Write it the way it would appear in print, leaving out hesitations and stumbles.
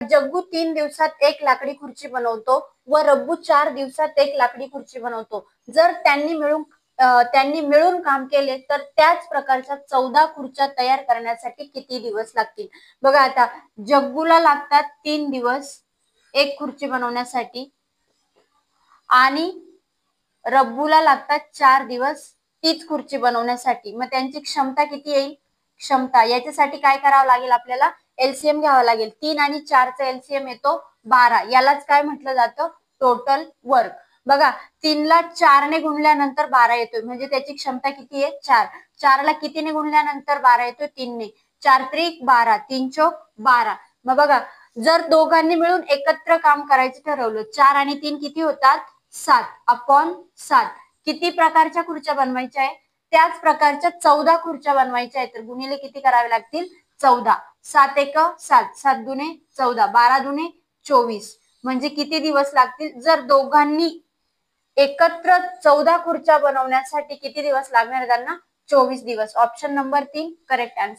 जग्गू 3 दिवसात एक लाकडी खुर्ची बनवतो व रब्बू 4 दिवसात एक लाकडी खुर्ची बनवतो. जर त्यांनी मिळून काम केले तर त्याच प्रकारच्या 14 खुर्च्या तयार करण्यासाठी किती दिवस लागतील? बघा आता जग्गूला लागतात 3 दिवस एक खुर्ची बनवण्यासाठी आणि रब्बूला लागतात 4 दिवस तीच खुर्ची बनवण्यासाठी. मग त्यांची क्षमता किती येईल? क्षमता याच्यासाठी काय करावं लागेल? आपल्याला एलसीएम घ्यावा लागेल. 3 आणि 4 चा एलसीएम येतो 12. यालाच काय म्हटलं जातं? Total work. बघा 3 ला 4 ने गुणल्यानंतर 12 येतोय म्हणजे त्याची क्षमता किती आहे? 4. 4 ला कितीने गुणल्यानंतर 12 येतोय? 3 ने. 4 त्रिक 12, 3 चौक 12. मग बघा जर दोघांनी मिळून एकत्र काम करायचं ठरवलं 4 आणि 3 किती होतात? 7/7. किती प्रकारच्या खुर्च्या बनवायच्या आहे? त्याच प्रकारच्या 14 खुर्च्या बनवायच्या आहेत. तर गुणिले किती करावे लागतील? 14. 7 एक 7, 7 दुने 14, 12 दुने 24. म्हणजे किती दिवस लागतील? जर दोघांनी एकत्र 14 खुर्च्या बनवण्यासाठी किती दिवस लागणार त्यांना? 24 दिवस. Option number 3 correct answer.